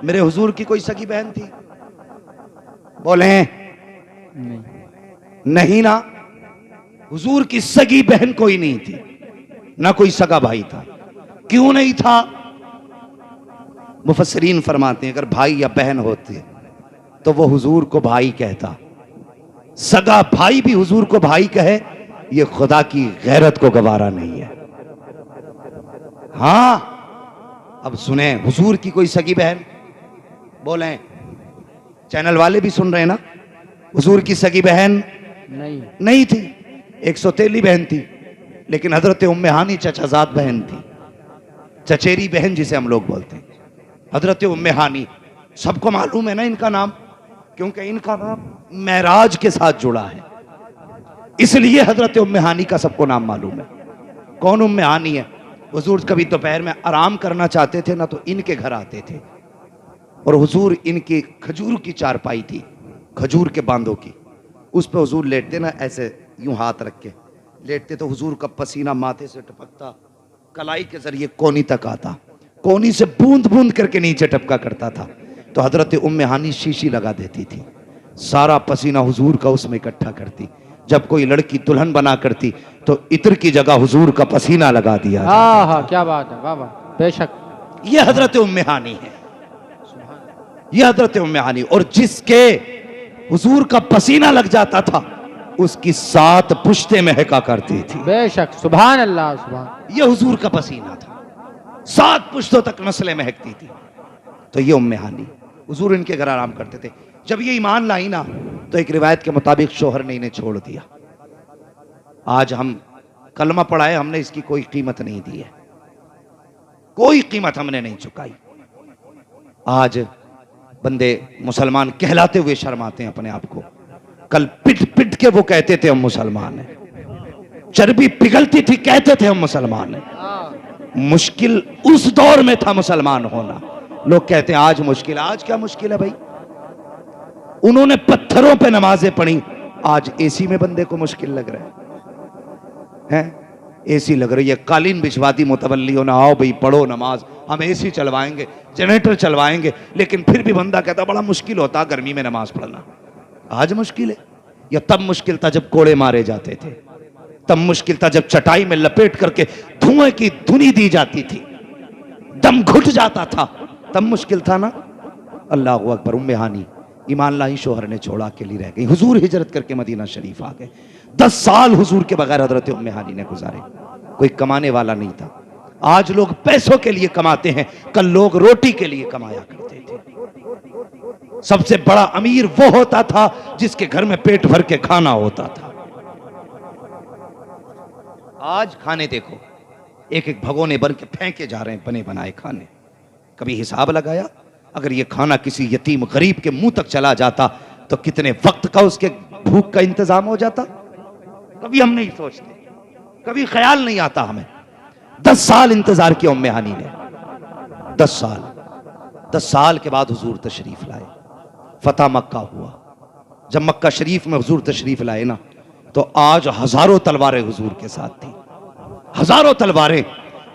मेरे हुजूर की कोई सगी बहन थी? बोले नहीं। नहीं ना, हुजूर की सगी बहन कोई नहीं थी, ना कोई सगा भाई था। क्यों नहीं था? मुफस्सिरीन फरमाते हैं अगर भाई या बहन होती तो वो हुजूर को भाई कहता। सगा भाई भी हुजूर को भाई कहे, ये खुदा की गैरत को गवारा नहीं है। हां, अब सुने, हुजूर की कोई सगी बहन? बोले, चैनल वाले भी सुन रहे हैं ना? हुजूर की सगी बहन नहीं थी। एक सौतेली बहन थी, लेकिन हजरत उम्मे हानी चचाजाद बहन थी, चचेरी बहन जिसे हम लोग बोलते हैं। हजरत उम्मे हानी, सबको मालूम है ना इनका नाम, क्योंकि इनका नाम मेराज के साथ जुड़ा है, इसलिए हजरत उम्मे हानी का सबको नाम मालूम है। कौन उम्मे हानी है? हुजूर कभी दोपहर में आराम करना चाहते थे ना, तो इनके घर आते थे, और हुजूर इनकी खजूर की चारपाई थी, खजूर के बांधों की, उस पर हुजूर लेटते ना, ऐसे यूं हाथ रख के लेटते, तो हुजूर का पसीना माथे से टपकता, कलाई के जरिए कोनी तक आता, कोनी से बूंद बूंद करके नीचे टपका करता था। तो हजरत उम्मे हानी शीशी लगा देती थी, सारा पसीना हुजूर का उसमें इकट्ठा करती। जब कोई लड़की दुल्हन बना करती तो इत्र की जगह हुजूर का पसीना लगा दिया। हाँ, क्या बात है, वाह वाह, बेशक। ये हजरत उम्मे हानी है, ये हजरत उम्मे हानी। और जिसके हुजूर का पसीना लग जाता था उसकी 7 पुश्तें महका करती थी। बेशक, सुभान अल्लाह, सुभान। ये हुजूर का पसीना था, 7 पुश्तों तक नस्लें महकती थी। तो ये उम्मे हानी, हुजूर इनके घर आराम करते थे। जब ये ईमान लाई ना, तो एक रिवायत के मुताबिक शोहर ने इन्हें छोड़ दिया। आज हम कलमा पढ़ाए, हमने इसकी कोई कीमत नहीं दी है, कोई कीमत हमने नहीं चुकाई। आज बंदे मुसलमान कहलाते हुए शर्माते हैं अपने आप को। कल पिट पिट के वो कहते थे हम मुसलमान हैं, चर्बी पिघलती थी कहते थे हम मुसलमान हैं। मुश्किल उस दौर में था मुसलमान होना। लोग कहते हैं आज मुश्किल, आज क्या मुश्किल है भाई? उन्होंने पत्थरों पे नमाजें पढ़ी, आज एसी में बंदे को मुश्किल लग रहा है। एसी लग रही है, कालीन बिछवा दी मुतवल्लियों ने, आओ भाई पढ़ो नमाज, हम एसी चलवाएंगे, जनरेटर चलवाएंगे, लेकिन फिर भी बंदा कहता बड़ा मुश्किल होता गर्मी में नमाज पढ़ना। आज मुश्किल है? या तब मुश्किल था जब कोड़े मारे जाते थे, तब मुश्किल था जब चटाई में लपेट करके धुएं की धुनी दी जाती थी, दम घुट जाता था, तब मुश्किल था ना। अल्लाह अकबर। उम्मे हानी ईमान लाई, शोहर ने छोड़ा, अकेली रह गई। हुजूर हिजरत करके मदीना शरीफ आ गए। 10 साल हुजूर के बगैर हजरत उम्मे हानी ने गुजारे। कोई कमाने वाला नहीं था। आज लोग पैसों के लिए कमाते हैं, कल लोग रोटी के लिए कमाया करते थे। सबसे बड़ा अमीर वो होता था जिसके घर में पेट भर के खाना होता था। आज खाने देखो, एक एक भगोने भर के फेंके जा रहे हैं, बने बनाए खाने। कभी हिसाब लगाया अगर ये खाना किसी यतीम गरीब के मुंह तक चला जाता तो कितने वक्त का उसके भूख का इंतजाम हो जाता? कभी हम नहीं सोचते, कभी ख्याल नहीं आता हमें। 10 साल इंतजार किया उम्मे हानी ने, 10 साल। 10 साल के बाद हुजूर तशरीफ लाए, फतह मक्का हुआ। जब मक्का शरीफ में हुजूर तशरीफ लाए ना, तो आज हजारों तलवारें हुजूर के साथ थी, हजारों तलवारें।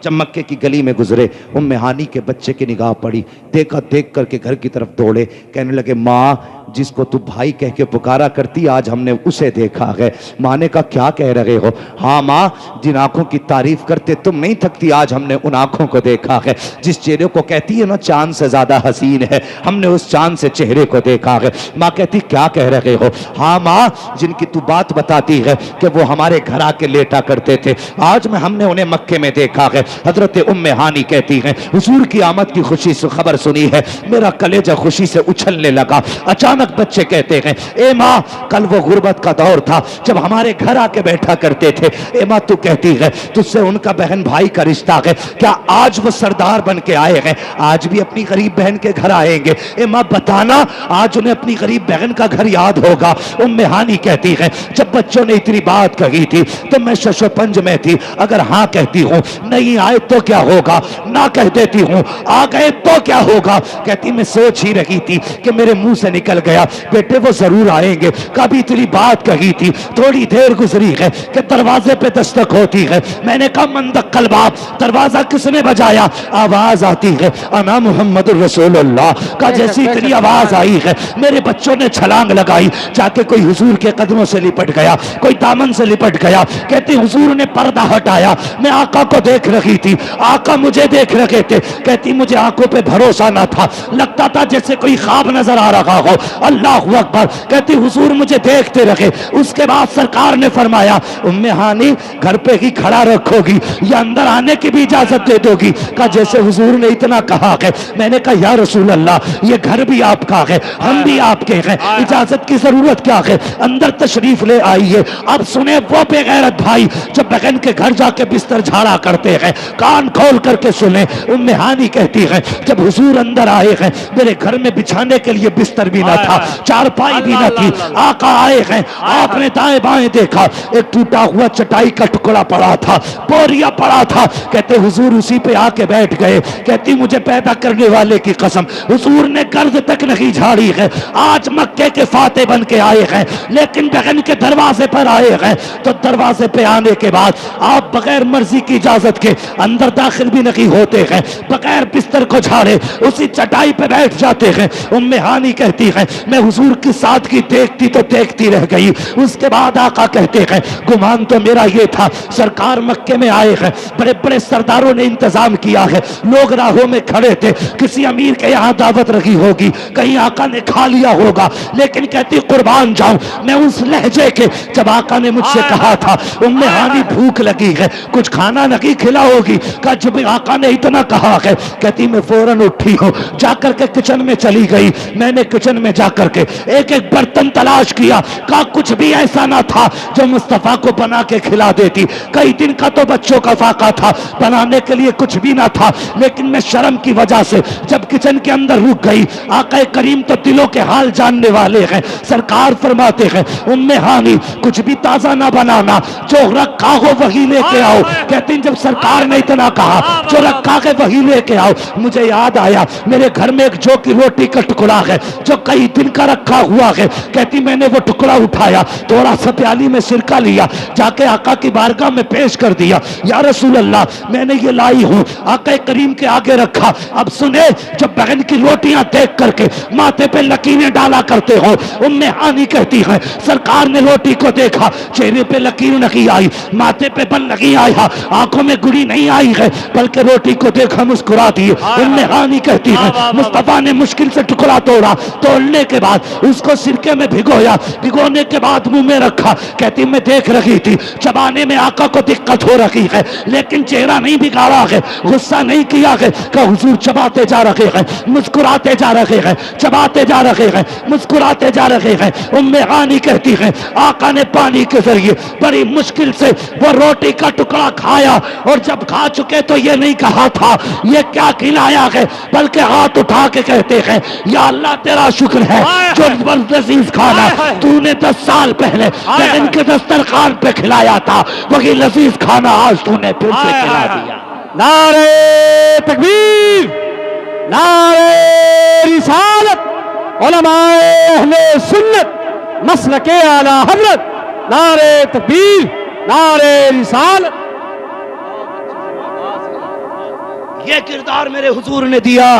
जब मक्के की गली में गुजरे, उम्मे हानी के बच्चे की निगाह पड़ी, देखा, देख करके घर की तरफ दौड़े, कहने लगे माँ जिसको तू भाई कह के पुकारा करती आज हमने उसे देखा है। माँ ने कहा क्या कह रहे हो? हाँ माँ, जिन आंखों की तारीफ करते तुम नहीं थकती आज हमने उन आंखों को देखा है। जिस चेहरे को कहती है ना चांद से ज्यादा हसीन है, हमने उस चांद से चेहरे को देखा है। माँ कहती क्या कह रहे हो? हाँ माँ, जिनकी तू बात बताती है कि वो हमारे घर आके लेटा करते थे, आज में हमने उन्हें मक्के में देखा है। हजरत उम्मे हानी कहती हैं हुजूर की आमद की खुशी से खबर सुनी है, मेरा कलेजा खुशी से उछलने लगा। अचानक बच्चे कहते हैं ए माँ, कल वो गुर्बत का दौर था जब हमारे घर आके बैठा करते थे। ए माँ, तू कहती है तुझसे उनका बहन भाई का रिश्ता है, क्या आज वो सरदार बन के आए हैं? आज भी अपनी गरीब बहन के घर आएंगे? ए माँ बताना, आज उन्हें अपनी गरीब बहन का घर याद होगा? उम्मे हानी कहती है जब बच्चों ने इतनी बात कही थी तो मैं शशोपंज में थी, अगर हाँ कहती हूँ नहीं आए तो क्या होगा, ना कह देती हूँ आ गए तो क्या होगा। कहती मैं सोच ही रही थी कि मेरे मुंह से निकल गया, बेटे वो जरूर आएंगे, कभी तेरी बात कही थी, थोड़ी देर गुजरी है कि दरवाजे पे दस्तक होती है। मैंने कहा मंदक्कल बाप, दरवाजा किसने बजाया? आवाज आती है अना मोहम्मद रसूलुल्लाह का। जैसी इतनी आवाज आई है मेरे बच्चों ने छलांग लगाई, जाके कोई हुजूर के कदमों से लिपट गया, कोई दामन से लिपट गया। कहती हुजूर ने पर्दा हटाया, मैं आका को देख रही थी, आका मुझे देख रहे थे। कहती मुझे आंखों पे भरोसा ना था, लगता था जैसे कोई ख्वाब नजर आ रहा हो। अल्लाह अकबर। कहती हुजूर मुझे देखते रहे। उसके बाद सरकार ने फरमाया उम्मे हानी घर पे ही खड़ा रखोगी या अंदर आने की भी इजाजत दे दोगी? कहा जैसे हुजूर ने इतना कहा है। मैंने कहा या रसूल अल्लाह ये घर भी आपका है, हम भी आपके हैं, इजाजत की जरूरत क्या है? अंदर तशरीफ ले आइए। अब सुने वो बेगैरत भाई जो बहन के घर जाके बिस्तर झाड़ा करते हैं, कान खोल करके सुने। उम्मे हानी कहती है जब हुजूर अंदर आए हैं मेरे घर में बिछाने के लिए बिस्तर भी ना था, चारपाई भी ना थी। आका आए हैं, आपने दाएं बाएं देखा, एक टूटा हुआ चटाई का टुकड़ा पड़ा था, बोरिया पड़ा था। कहते हुजूर उसी पे आके बैठ गए। कहती मुझे पैदा करने वाले की कसम हुजूर ने गर्द तक नहीं झाड़ी है। आज मक्के के फाते बन के आए हैं, लेकिन बहन के दरवाजे पर आए हैं तो दरवाजे पे आने के बाद आप बगैर मर्जी की इजाजत के अंदर दाखिल भी नहीं होते हैं, बगैर बिस्तर को झाड़े उसी चटाई पे बैठ जाते हैं। उम्मे हानी कहती है मैं हुजूर की सादगी देखती तो देखती रह गई। उसके बाद आका कहते हैं गुमान तो मेरा ये था सरकार मक्के में आए हैं, बड़े बड़े सरदारों ने इंतजाम किया है, लोग राहों में खड़े थे, किसी अमीर के यहाँ दावत रखी होगी, कहीं आका ने खा लिया होगा। लेकिन कहती कुर्बान जाऊं मैं उस लहजे के जब आका ने मुझसे कहा था उम्मे हानी भूख लगी है कुछ खाना नहीं खिलाओगी? कहा जब आका ने इतना कहा है। कहती मैं फौरन उठी हूँ, जाकर के किचन में चली गई। मैंने किचन में जाकर के एक एक बर्तन तलाश किया, कहा कुछ भी ऐसा ना था जो मुस्तफा को बना के खिला देती। कई दिन का तो बच्चों का फाका था, बनाने के लिए कुछ भी ना था। लेकिन मैं शर्म की वजह से जब किचन के अंदर रुक गई, आका करीम तो दिलों के हाल जानने वाले हैं, सरकार फरमाते हैं उम्मे हानी कुछ भी ताजा ना बनाना, जो रखा हो वही लेके आओ। कहते हैं जब सरकार ने इतना कहा जो रखा है वही लेके आओ, मुझे याद आया मेरे घर में एक जौ की रोटी का टुकड़ा है जो कई दिन का रखा हुआ है। कहती मैंने वो टुकड़ा उठाया, थोड़ा सा प्याली में सिरका लिया, जाके आका की बारगाह में पेश कर दिया। या रसूल अल्लाह मैंने ये लाई हूँ, आका करीम के आगे रखा। अब सुने जब बहन की रोटियां देख करके माथे पे लकीरें डाला करते हो, उम्मे हानी कहती है सरकार ने रोटी को देखा, चेहरे पे लकीर नहीं आई, माथे पे बल नहीं आया, आंखों में गुड़ी नहीं आई है, बल्कि रोटी को देखा मुस्कुरा दी। उम्मे हानी कहती है मुस्तफा ने मुश्किल से टुकड़ा तोड़ा, तोड़ने के बाद उसको सिरके में भिगोया, भिगोने के बाद मुंह में रखा। कहती मैं देख रही थी चबाने में आका को दिक्कत हो रही है, लेकिन चेहरा नहीं बिगाड़ा है, गुस्सा नहीं किया है। कि हुजूर चबाते जा रहे हैं, मुस्कुराते जा रहे हैं, चबाते जा रहे हैं, मुस्कुराते जा रहे हैं। उम्मे हानी कहती है आका ने पानी के जरिए बड़ी मुश्किल से वो रोटी का टुकड़ा खाया, और जब खा चुके तो ये नहीं कहा था ये क्या खिलाया है, बल्कि हाथ उठा के कहते हैं या अल्लाह तेरा शुक्र है जो लजीज खाना तूने 10 साल पहले बहन के दस्तरखान पे खिलाया था, वही लजीज खाना आज तूने फिर से खिला दिया। नारे तकबीर, नारे रिसालत, उलमाए अहले सुन्नत मसलके आला हजरत, नारे तकबीर, नारे रिसालत। ये किरदार मेरे हुजूर ने दिया।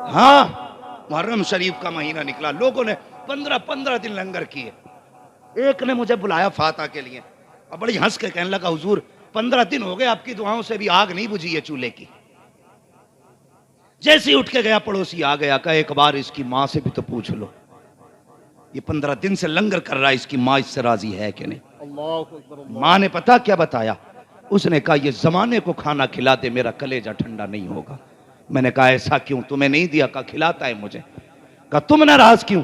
हाँ मुहर्रम शरीफ का महीना निकला, लोगों ने 15-15 दिन लंगर किए। एक ने मुझे बुलाया फाता के लिए और बड़ी हंस के कहने लगा हुजूर 15 दिन हो गए आपकी दुआओं से भी आग नहीं बुझी है चूल्हे की। जैसे ही उठ के गया पड़ोसी आ गया, कहा एक बार इसकी माँ से भी तो पूछ लो, ये 15 दिन से लंगर कर रहा है, इसकी माँ इससे राजी है कि नहीं। माँ ने पता क्या बताया, उसने कहा ये जमाने को खाना खिला दे मेरा कलेजा ठंडा नहीं होगा। मैंने कहा ऐसा क्यों, तुम्हें नहीं दिया? कहा खिलाता है मुझे। कहा तुम नाराज क्यों?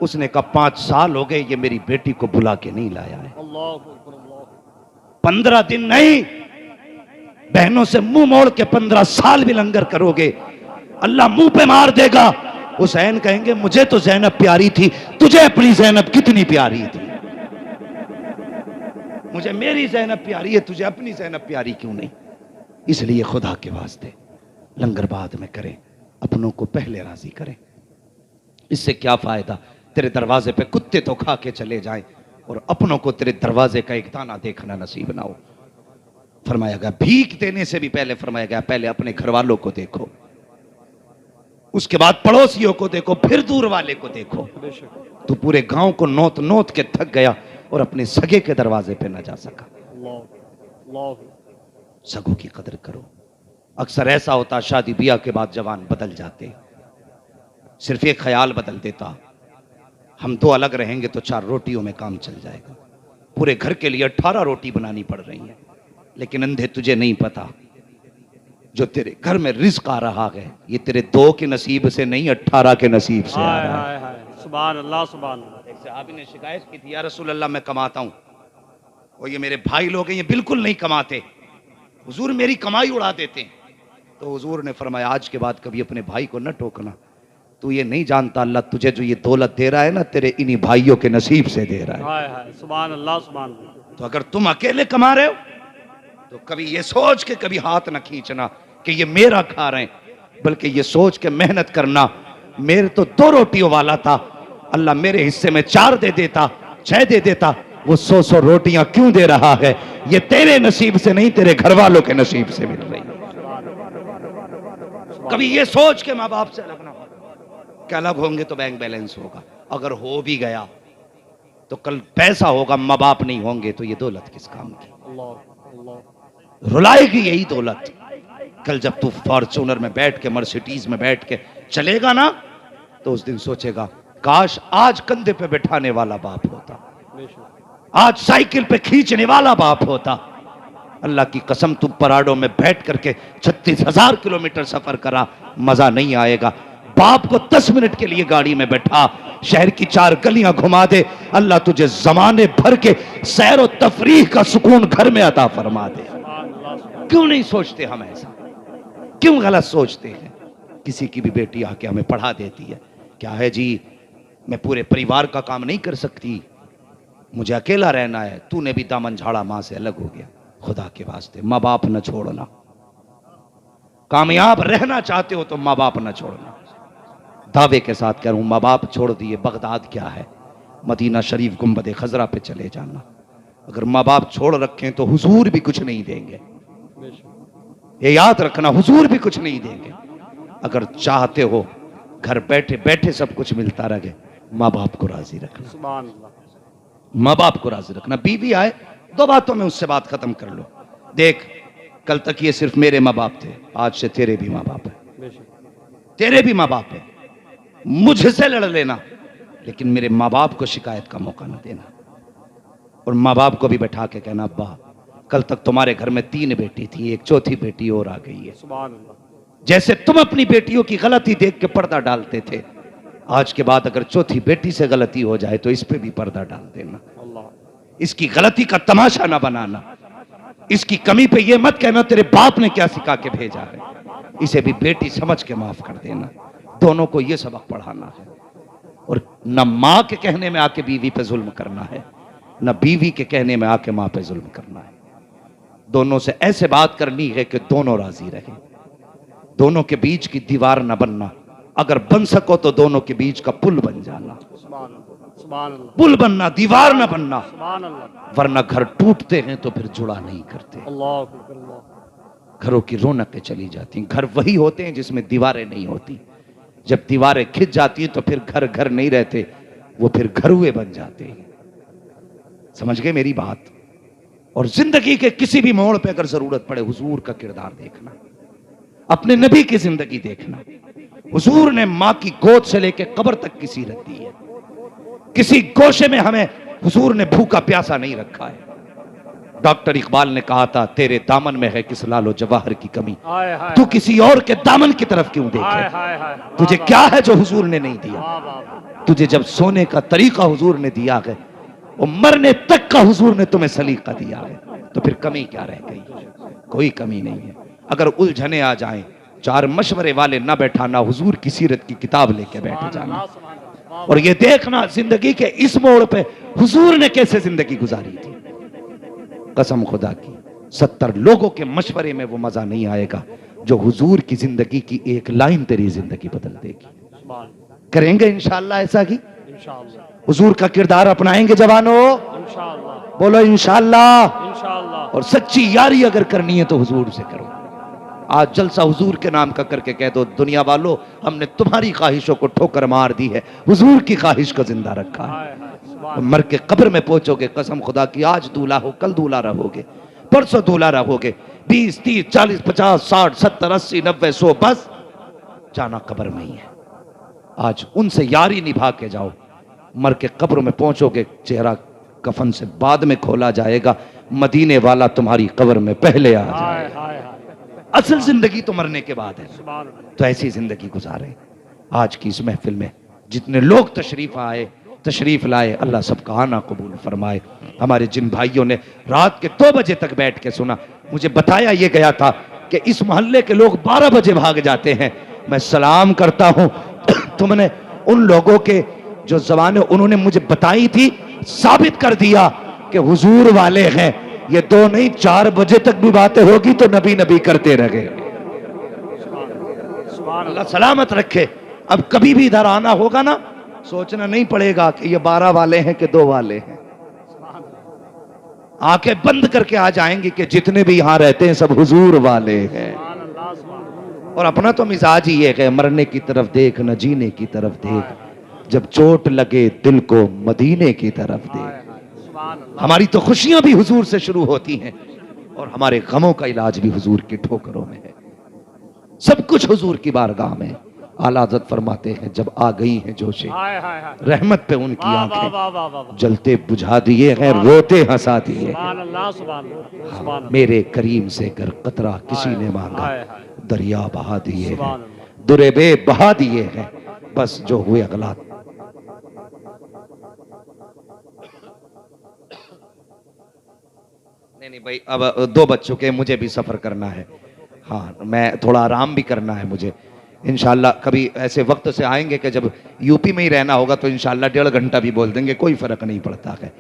उसने कहा 5 साल हो गए ये मेरी बेटी को बुला के नहीं लाया है। 15 दिन नहीं, बहनों से मुंह मोड़ के 15 साल भी लंगर करोगे अल्लाह मुंह पे मार देगा। हुसैन कहेंगे मुझे तो ज़ैनब प्यारी थी, तुझे अपनी ज़ैनब कितनी प्यारी थी? मुझे मेरी ज़ैनब प्यारी है, तुझे अपनी ज़ैनब प्यारी क्यों नहीं? इसलिए खुदा के वास्ते लंगर बाद में करें, अपनों को पहले राजी करें। इससे क्या फायदा, तेरे दरवाजे पे कुत्ते तो खा के चले जाएं और अपनों को तेरे दरवाजे का एक दाना देखना नसीब ना हो। फरमाया गया भीख देने से भी पहले फरमाया गया पहले अपने घर वालों को देखो, उसके बाद पड़ोसियों को देखो, फिर दूर वाले को देखो। तू पूरे गांव को नोत नोत के थक गया और अपने सगे के दरवाजे पे न जा सका। सगों की कदर करो। अक्सर ऐसा होता शादी ब्याह के बाद जवान बदल जाते, सिर्फ एक ख्याल बदल देता, हम दो अलग रहेंगे तो 4 रोटियों में काम चल जाएगा। पूरे घर के लिए 18 रोटी बनानी पड़ रही है। लेकिन अंधे तुझे नहीं पता, जो तेरे घर में रिस्क आ रहा है ये तेरे 2 के नसीब से नहीं 18 के नसीब से आ रहा है। सुभान अल्लाह, सुभान अल्लाह। एक सहाबी ने शिकायत की थी, या रसूल अल्लाह मैं कमाता हूं और ये मेरे भाई लोग हैं ये बिल्कुल नहीं कमाते, हुजूर मेरी कमाई उड़ा देते हैं। तो हुजूर ने फरमाया आज के बाद कभी अपने भाई को न टोकना, तू ये नहीं जानता अल्लाह तुझे जो ये दौलत दे रहा है ना तेरे इन्हीं भाइयों के नसीब से दे रहा है। सुभान अल्लाह, सुभान अल्लाह। तो अगर तुम अकेले कमा रहे हो तो कभी ये सोच के कभी हाथ न खींचना कि ये मेरा खा रहे हैं, बल्कि ये सोच के मेहनत करना मेरे तो 2 रोटियों वाला था, अल्लाह मेरे हिस्से में 4 दे देता, 6 दे देता, वो 100 रोटियां क्यों दे रहा है? ये तेरे नसीब से नहीं तेरे घर वालों के नसीब से मिल रही है। कभी ये सोच के माँ बाप से अलग ना हो कि अलग होंगे तो बैंक बैलेंस होगा, अगर हो भी गया तो कल पैसा होगा, माँ बाप नहीं होंगे तो ये दौलत किस काम की? रुलाएगी यही दौलत। कल जब तू फॉर्च्यूनर में बैठ के मर्सिडीज में बैठ के चलेगा ना तो उस दिन सोचेगा काश आज कंधे पे बैठाने वाला बाप होता, आज साइकिल पे खींचने वाला बाप होता। अल्लाह की कसम तुम पराडों में बैठ करके 36,000 किलोमीटर सफर करा, मजा नहीं आएगा। बाप को 10 मिनट के लिए गाड़ी में बैठा, शहर की 4 गलियां घुमा दे, अल्लाह तुझे जमाने भर के सैर और तफरीह का सुकून घर में अता फरमा दे। क्यों नहीं सोचते हम ऐसा? क्यों गलत सोचते हैं? किसी की भी बेटी आके हमें पढ़ा देती है, क्या है जी मैं पूरे परिवार का काम नहीं कर सकती, मुझे अकेला रहना है। तूने भी दामन झाड़ा मां से अलग हो गया। खुदा के वास्ते माँ बाप न छोड़ना, कामयाब रहना चाहते हो तो माँ बाप न छोड़ना। दावे के साथ कह रहा हूं माँ बाप छोड़ दिए, बगदाद क्या है, मदीना शरीफ गुंबद खजरा पे चले जाना। अगर माँ बाप छोड़ रखें तो हुजूर भी कुछ नहीं देंगे, ये याद रखना, हुजूर भी कुछ नहीं देंगे। अगर चाहते हो घर बैठे बैठे सब कुछ मिलता रहे, माँ बाप को राजी रखना, माँ बाप को राजी रखना। बीवी आए 2 बातों में उससे बात खत्म कर लो। देख कल तक ये सिर्फ मेरे माँ बाप थे, आज से तेरे भी माँ बाप है, तेरे भी माँ बाप है। मुझसे लड़ लेना लेकिन मेरे माँ बाप को शिकायत का मौका न देना। और माँ बाप को भी बैठा के कहना अब्बा कल तक तुम्हारे घर में 3 बेटी थी, एक चौथी बेटी और आ गई है। जैसे तुम अपनी बेटियों की गलती देख के पर्दा डालते थे, आज के बाद अगर चौथी बेटी से गलती हो जाए तो इस पे भी पर्दा डाल देना। इसकी गलती का तमाशा ना बनाना, इसकी कमी पे ये मत कहना तेरे बाप ने क्या सिखा के भेजा है, इसे भी बेटी समझ के माफ कर देना। दोनों को ये सबक पढ़ाना है। और न माँ के कहने में आके बीवी पे जुल्म करना है, न बीवी के कहने में आके माँ पे जुल्म करना है। दोनों से ऐसे बात करनी है कि दोनों राजी रहे, दोनों के बीच की दीवार न बनना, अगर बन सको तो दोनों के बीच का पुल बन जाना। पुल बनना, दीवार न बनना, वरना घर टूटते हैं तो फिर जुड़ा नहीं करते। घरों की रौनकें चली जाती हैं। घर वही होते हैं जिसमें दीवारें नहीं होती। जब दीवारें खिंच जाती हैं तो फिर घर घर नहीं रहते, वो फिर घरुए बन जाते हैं। समझ गए मेरी बात? और जिंदगी के किसी भी मोड़ पे अगर जरूरत पड़े हुजूर का किरदार देखना, अपने नबी की जिंदगी देखना। हुजूर ने मां की गोद से लेके कब्र तक की सीरत दी है। किसी गोशे में हमें हुजूर ने भूखा प्यासा नहीं रखा है। डॉक्टर इकबाल ने कहा था तेरे दामन में है किस लालो जवाहर की कमी, तू किसी और के दामन की तरफ क्यों देखे? तुझे क्या है जो हुजूर ने नहीं दिया? तुझे जब सोने का तरीका हुजूर ने दिया है और मरने तक का हुजूर ने तुम्हें सलीका दिया है, तो फिर कमी क्या रह गई? कोई कमी नहीं है। अगर उलझने आ जाएं, 4 मशवरे वाले ना बैठाना, हुजूर की सीरत की किताब लेके बैठ जाना और ये देखना जिंदगी के इस मोड़ पे हुजूर ने कैसे जिंदगी गुजारी थी। कसम खुदा की 70 लोगों के मशवरे में वो मजा नहीं आएगा जो हुजूर की जिंदगी की एक लाइन तेरी जिंदगी बदल देगी। सुभान करेंगे इंशाअल्लाह ऐसा ही? इंशाअल्लाह हुजूर का किरदार अपनाएंगे जवानों? इंशाअल्लाह बोलो इंशाअल्लाह। इंशाअल्लाह। और सच्ची यारी अगर करनी है तो हुजूर से करो। आज जलसा हुजूर के नाम का करके कह दो, दुनिया वालों हमने तुम्हारी ख्वाहिशों को ठोकर मार दी है, हुजूर की ख्वाहिश को जिंदा रखा है। हाय हाय सुभान मर के कब्र में पहुंचोगे, कसम खुदा की आज दूल्हा हो कल दूल्हा रहोगे, परसों दूल्हा रहोगे, 20 30 40 50 60 70 80 90 100 बस जाना कब्र में ही है। आज उनसे यारी निभा के जाओ, मर के कब्र में पहुंचोगे, चेहरा कफन से बाद में खोला जाएगा, मदीने वाला तुम्हारी कब्र में पहले आ जाए। हाय हाय हाय असल जिंदगी तो मरने के बाद है। सुभान तो ऐसी जिंदगी गुजारें। आज की इस महफिल में जितने लोग तशरीफ लाए, अल्लाह सबका आना कबूल फरमाए। हमारे जिन भाइयों ने रात के 2 बजे तक बैठ के सुना, मुझे बताया ये गया था कि इस मोहल्ले के लोग 12 बजे भाग जाते हैं। मैं सलाम करता हूं तुमने उन लोगों के जो जबानें उन्होंने मुझे बताई थी साबित कर दिया कि हुजूर वाले हैं। ये 2 नहीं 4 बजे तक भी बातें होगी तो नबी नबी करते रहे। सुभान अल्लाह सलामत रखे। अब कभी भी इधर आना होगा ना, सोचना नहीं पड़ेगा कि ये 12 वाले हैं कि 2 वाले हैं। आंखें बंद करके आ जाएंगे कि जितने भी यहां रहते हैं सब हुजूर वाले हैं। अल्लाह सुभान और अपना तो मिजाज ही ये है, मरने की तरफ देख न जीने की तरफ देख, जब चोट लगे दिल को मदीने की तरफ देख। सुभान हमारी तो खुशियां भी हुजूर से शुरू होती हैं और हमारे गमों का इलाज भी हुजूर की ठोकरों में है। सब कुछ हुजूर की बारगाह में। आला हज़रत फरमाते हैं जब आ गई हैं जोशे हाय हाय हाय रहमत पे उनकी वाह वाह आंखें, वाह वाह वाह जलते बुझा दिए हैं, रोते हंसा दिए हैं। सुभान अल्लाह सुभान सुभान मेरे करीम से कर कतरा किसी ने मांगा, हाय हाय दरिया बहा दिए सुभान हैं, अल्लाह दुरेबे बहा दिए हैं, बस जो हुए अगलात। नहीं भाई, अब 2 बज चुके हैं, मुझे भी सफर करना है। हाँ, मैं थोड़ा आराम भी करना है मुझे। इंशाल्लाह कभी ऐसे वक्त से आएंगे कि जब यूपी में ही रहना होगा तो इंशाल्लाह 1.5 घंटा भी बोल देंगे, कोई फर्क नहीं पड़ता है।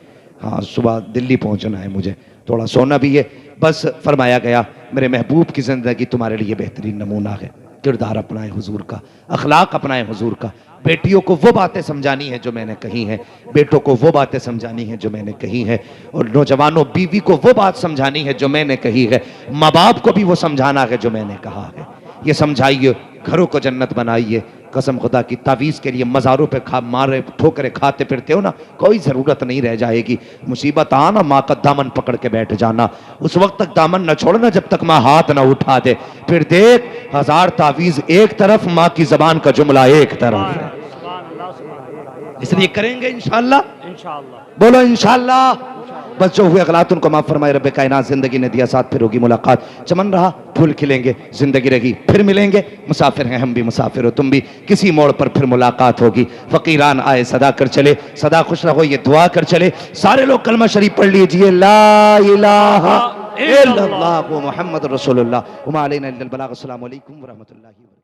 हाँ, सुबह दिल्ली पहुंचना है मुझे, थोड़ा सोना भी है। बस फरमाया गया मेरे महबूब की जिंदगी तुम्हारे लिए बेहतरीन नमूना है। किरदार अपनाए हुजूर का, अखलाक अपनाए हुजूर का। बेटियों को वो बातें समझानी है जो मैंने कही है, बेटों को वो बातें समझानी है जो मैंने कही है, और नौजवानों बीवी को वो बात समझानी है जो मैंने कही है, माँ बाप को भी वो समझाना है जो मैंने कहा है। ये समझाइए, घरों को जन्नत बनाइए। कसम खुदा की तावीज़ के लिए मज़ारों पे मारे ठोकरे खाते फिरते हो ना, कोई ज़रूरत नहीं रह जाएगी। मुसीबत आना माँ का दामन पकड़ के बैठ जाना, उस वक्त तक दामन न छोड़ना जब तक माँ हाथ न उठा दे। फिर देख 1000 तावीज़ एक तरफ, माँ की ज़बान का जुमला एक तरफ है। सुभान अल्लाह सुभान इसलिए करेंगे इंशाअल्लाह। इंशाअल्लाह बोलो इंशाअल्लाह। बस जो हुए गलत उनको माफ फरमाए रब्बे कायनात। जिंदगी ने दिया साथ, फिर होगी मुलाकात। चमन रहा फूल खिलेंगे, जिंदगी रहेगी फिर मिलेंगे। मुसाफिर हैं हम भी, मुसाफिर हो तुम भी, किसी मोड़ पर फिर मुलाकात होगी। फकीरान आए सदा कर चले, सदा खुश रहो ये दुआ कर चले। सारे लोग कलमा शरीफ पढ़ लीजिए, ला इलाहा इल्लल्लाह मुहम्मद रसूलुल्लाह। अस्सलामु अलैकुम व रहमतुल्लाहि।